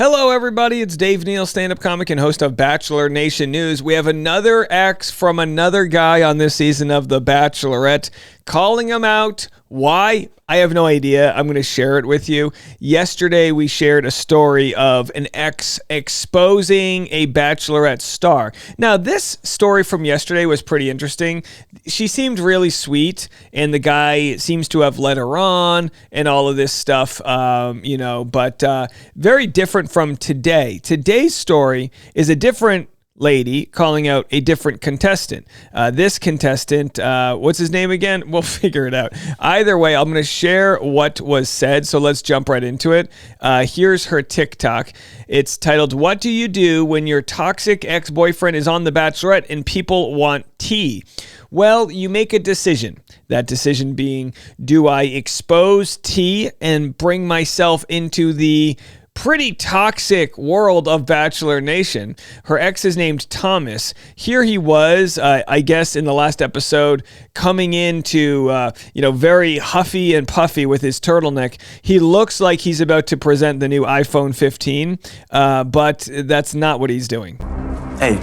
Hello, everybody. It's Dave Neal, stand-up comic and host of Bachelor Nation News. We have another ex from another guy on this season of The Bachelorette, calling him out. Why? I have no idea. I'm going to share it with you. Yesterday, we shared a story of an ex exposing a Bachelorette star. Now, this story from yesterday was pretty interesting. She seemed really sweet, and the guy seems to have led her on and all of this stuff, but very different from today. Today's story is a different lady calling out a different contestant. This contestant, what's his name again? We'll figure it out. Either way, I'm going to share what was said, so let's jump right into it. Here's her TikTok. It's titled, "What do you do when your toxic ex-boyfriend is on The Bachelorette and people want tea?" Well, you make a decision. That decision being, do I expose T and bring myself into the pretty toxic world of Bachelor Nation? Her ex is named Thomas. Here he was, I guess in the last episode, coming into, very huffy and puffy with his turtleneck. He looks like he's about to present the new iPhone 15, but that's not what he's doing. Hey,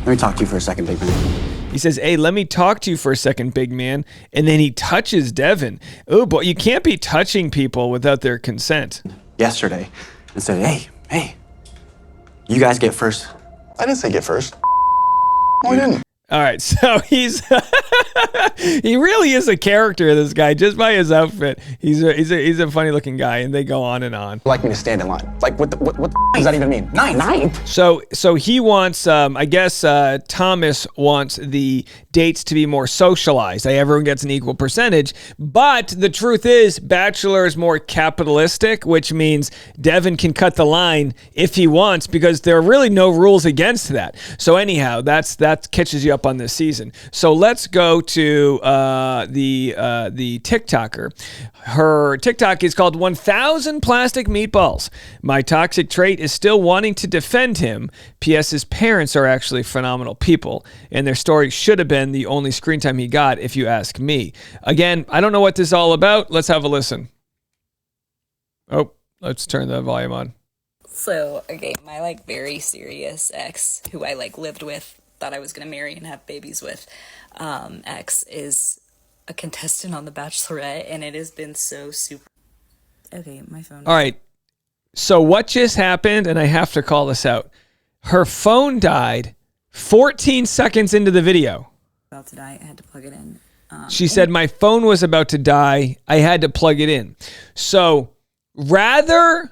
let me talk to you for a second, big man. He says, "Hey, let me talk to you for a second, big man." And then he touches Devin. Oh, boy, you can't be touching people without their consent. Yesterday and said, hey, you guys get first. I didn't say get first. No, I didn't. All right, so he's he really is a character, this guy, just by his outfit. He's a funny looking guy, and they go on and on. Like me to stand in line. Like what does that even mean? Nine. So he wants, Thomas wants the dates to be more socialized. Everyone gets an equal percentage. But the truth is, Bachelor is more capitalistic, which means Devin can cut the line if he wants, because there are really no rules against that. So anyhow, that catches you up on this season. So let's go to the TikToker. Her TikTok is called 1,000 Plastic Meatballs. My toxic trait is still wanting to defend him. P.S. His parents are actually phenomenal people, and their story should have been the only screen time he got, if you ask me. Again, I don't know what this is all about. Let's have a listen. Oh, let's turn the volume on. So, okay, my very serious ex, who I lived with, thought I was gonna marry and have babies with, ex is a contestant on The Bachelorette, and it has been so super. Okay, my phone. All right. So what just happened, and I have to call this out. Her phone died 14 seconds into the video. About to die, I had to plug it in. She said, my phone was about to die. I had to plug it in. So now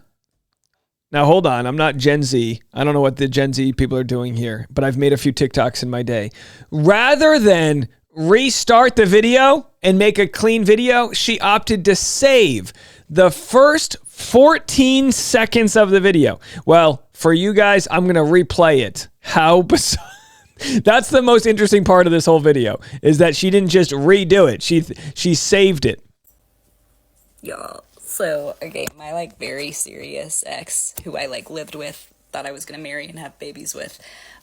hold on, I'm not Gen Z. I don't know what the Gen Z people are doing here, but I've made a few TikToks in my day. Rather than restart the video and make a clean video, she opted to save the first 14 seconds of the video. Well, for you guys, I'm going to replay it. How bizarre. That's the most interesting part of this whole video, is that she didn't just redo it. She saved it. Y'all. So, okay, my very serious ex, who I lived with, thought I was gonna marry and have babies with,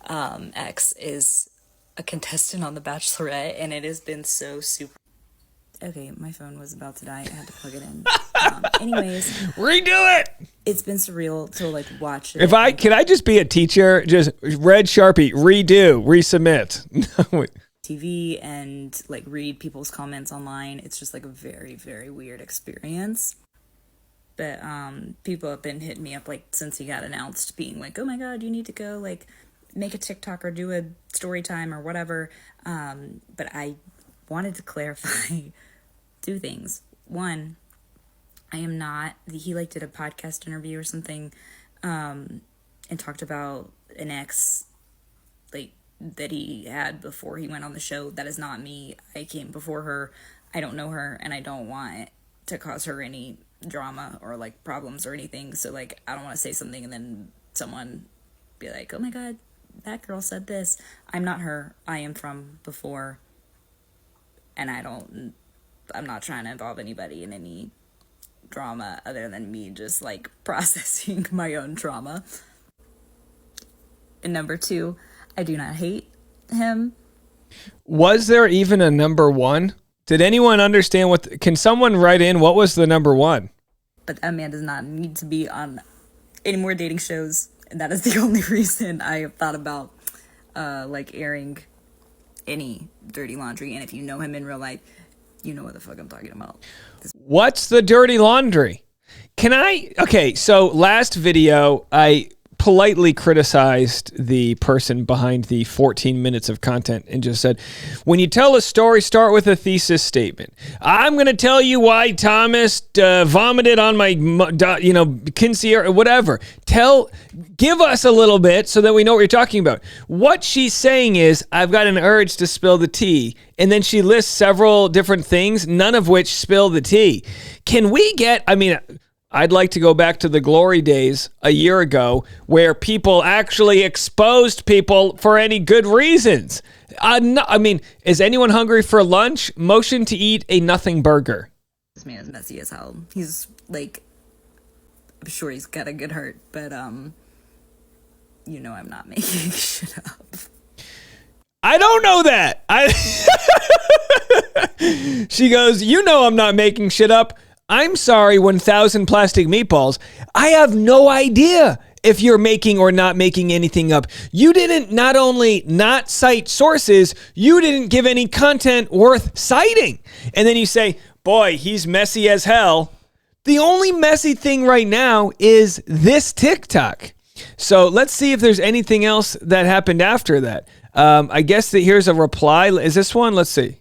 ex is a contestant on The Bachelorette, and it has been so super. Okay, my phone was about to die. I had to plug it in. Anyways, redo it. It's been surreal to watch it. Can I just be a teacher? Just red Sharpie, redo, resubmit. TV and read people's comments online. It's just a very, very weird experience. But people have been hitting me up since he got announced, being oh my god, you need to go make a TikTok or do a story time or whatever. But I wanted to clarify two things. One, I am not. He did a podcast interview or something, and talked about an ex that he had before he went on the show. That is not me. I came before her. I don't know her, and I don't want to cause her any drama or problems or anything. So I don't want to say something and then someone be oh my god, that girl said this. I'm not her. I am from before, and I'm not trying to involve anybody in any drama other than me just processing my own trauma. And number two, I do not hate him. Was there even a number one? Did anyone understand can someone write in what was the number one? But that man does not need to be on any more dating shows, and that is the only reason I have thought about like airing any dirty laundry. And if you know him in real life, you know what the fuck I'm talking about. What's the dirty laundry? Okay, so last video, I politely criticized the person behind the 14 minutes of content and just said, when you tell a story, start with a thesis statement. I'm going to tell you why Thomas vomited on my, Kinsey or whatever. Give us a little bit so that we know what you're talking about. What she's saying is, I've got an urge to spill the tea. And then she lists several different things, none of which spill the tea. Can we get, I'd like to go back to the glory days a year ago where people actually exposed people for any good reasons. Is anyone hungry for lunch? Motion to eat a nothing burger. This man is messy as hell. He's like, I'm sure he's got a good heart, but I'm not making shit up. I don't know that. She goes, I'm not making shit up. I'm sorry, 1,000 plastic meatballs. I have no idea if you're making or not making anything up. You didn't not only not cite sources, you didn't give any content worth citing. And then you say, boy, he's messy as hell. The only messy thing right now is this TikTok. So let's see if there's anything else that happened after that. I guess that here's a reply. Is this one? Let's see.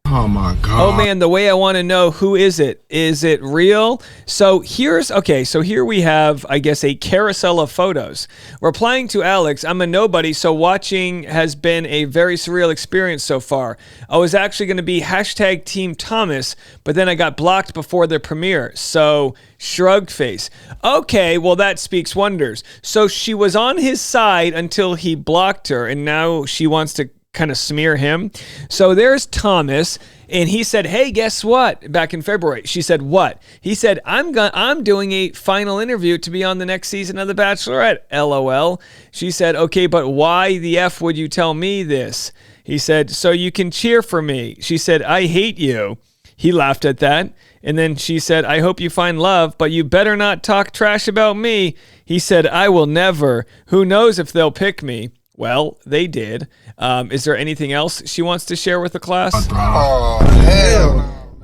Oh my God. Oh man, the way I want to know, who is it? Is it real? So here we have, I guess, a carousel of photos. Replying to Alex, I'm a nobody, so watching has been a very surreal experience so far. I was actually going to be hashtag Team Thomas, but then I got blocked before the premiere. So shrugged face. Okay, well that speaks wonders. So she was on his side until he blocked her, and now she wants to kind of smear him. So there's Thomas, and he said, hey, guess what? Back in February. She said, what? He said, I'm doing a final interview to be on the next season of The Bachelorette. LOL. She said, okay, but why the F would you tell me this? He said, so you can cheer for me. She said, I hate you. He laughed at that. And then she said, I hope you find love, but you better not talk trash about me. He said, I will never. Who knows if they'll pick me? Well, they did. Is there anything else she wants to share with the class? Oh, hell.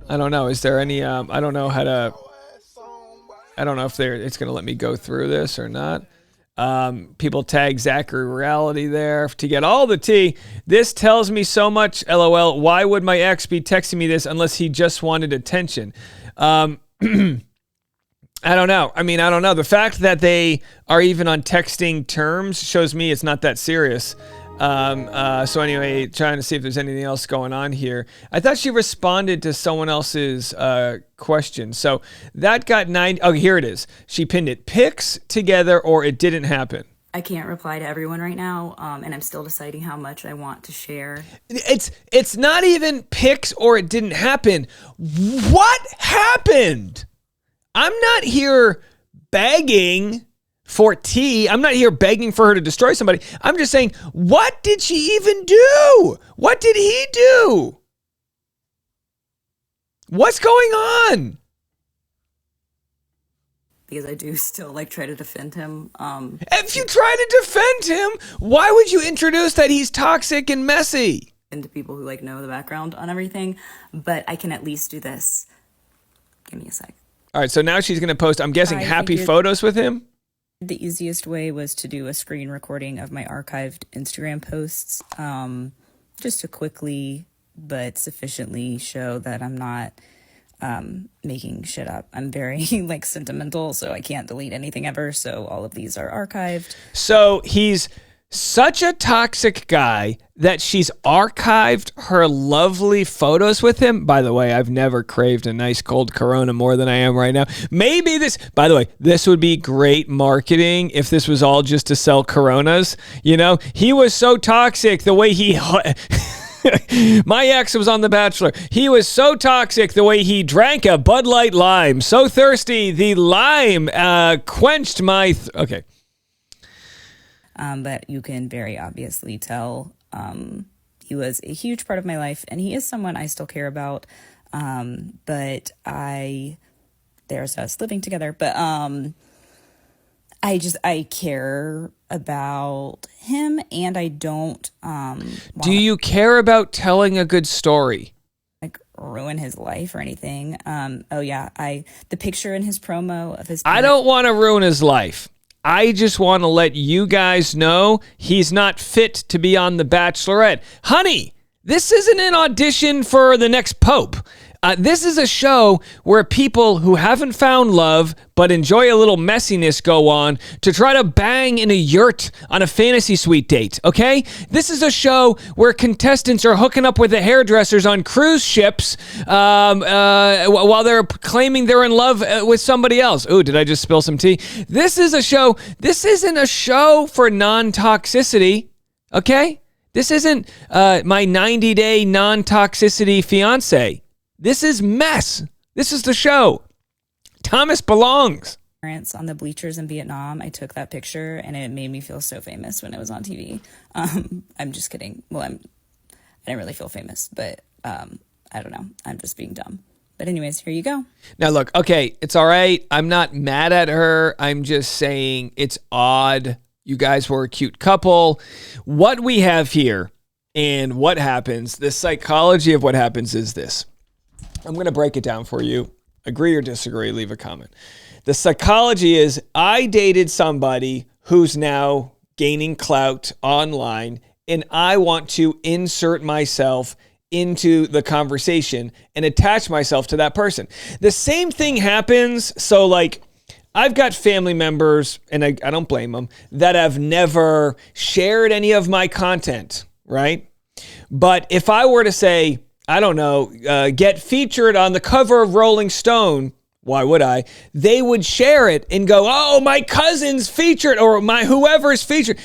I don't know. Is there any, I don't know if it's going to let me go through this or not. People tag Zachary Reality there to get all the tea. This tells me so much, LOL. Why would my ex be texting me this unless he just wanted attention? I don't know. I don't know. The fact that they are even on texting terms shows me it's not that serious. So anyway, trying to see if there's anything else going on here. I thought she responded to someone else's question. So that got 9. Oh, here it is. She pinned it. Pics together or it didn't happen. I can't reply to everyone right now, and I'm still deciding how much I want to share. It's not even pics or it didn't happen. What happened? I'm not here begging for tea. I'm not here begging for her to destroy somebody. I'm just saying, what did she even do? What did he do? What's going on? Because I do still try to defend him. If you try to defend him, why would you introduce that he's toxic and messy? And to people who know the background on everything, but I can at least do this. Give me a sec. All right, so now she's going to post, I'm guessing, happy photos with him? The easiest way was to do a screen recording of my archived Instagram posts, just to quickly but sufficiently show that I'm not making shit up. I'm very sentimental, so I can't delete anything ever, so all of these are archived. So he's such a toxic guy that she's archived her lovely photos with him. By the way, I've never craved a nice cold Corona more than I am right now. Maybe by the way, this would be great marketing if this was all just to sell Coronas. He was so toxic the way he... My ex was on The Bachelor. He was so toxic the way he drank a Bud Light lime. So thirsty, the lime quenched my... Okay. But you can very obviously tell he was a huge part of my life, and he is someone I still care about. But there's us living together. But I care about him, and I don't Do you care about telling a good story? like ruin his life or anything. Oh yeah, the picture in his promo of his I don't want to ruin his life. I just want to let you guys know he's not fit to be on The Bachelorette. Honey, this isn't an audition for the next pope. This is a show where people who haven't found love but enjoy a little messiness go on to try to bang in a yurt on a fantasy suite date, okay? This is a show where contestants are hooking up with the hairdressers on cruise ships while they're claiming they're in love with somebody else. Ooh, did I just spill some tea? This isn't a show for non-toxicity, okay? This isn't my 90-day non-toxicity fiance. This is mess. This is the show. Thomas belongs. on the bleachers in Vietnam. I took that picture and it made me feel so famous when it was on TV. I'm just kidding. Well, I didn't really feel famous, but I don't know. I'm just being dumb. But anyways, here you go. Now, look, okay, it's all right. I'm not mad at her. I'm just saying it's odd. You guys were a cute couple. What we have here and what happens, the psychology of what happens is this. I'm going to break it down for you. Agree or disagree, leave a comment. The psychology is I dated somebody who's now gaining clout online, and I want to insert myself into the conversation and attach myself to that person. The same thing happens. So like I've got family members, and I don't blame them, that have never shared any of my content, right? But if I were to say, I don't know, get featured on the cover of Rolling Stone, why would I? They would share it and go, oh, my cousin's featured or my whoever's featured.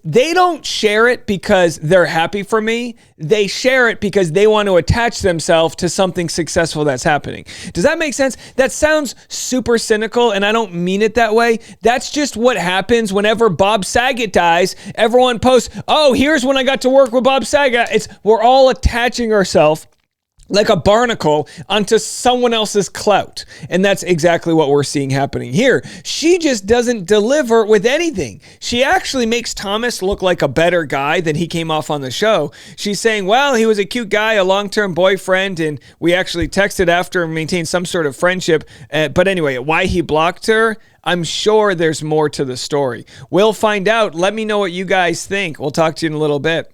They don't share it because they're happy for me. They share it because they want to attach themselves to something successful that's happening. Does that make sense? That sounds super cynical, and I don't mean it that way. That's just what happens whenever Bob Saget dies. Everyone posts, oh, here's when I got to work with Bob Saget. We're all attaching ourselves like a barnacle onto someone else's clout. And that's exactly what we're seeing happening here. She just doesn't deliver with anything. She actually makes Thomas look like a better guy than he came off on the show. She's saying, well, he was a cute guy, a long-term boyfriend, and we actually texted after and maintained some sort of friendship. But anyway, why he blocked her, I'm sure there's more to the story. We'll find out. Let me know what you guys think. We'll talk to you in a little bit.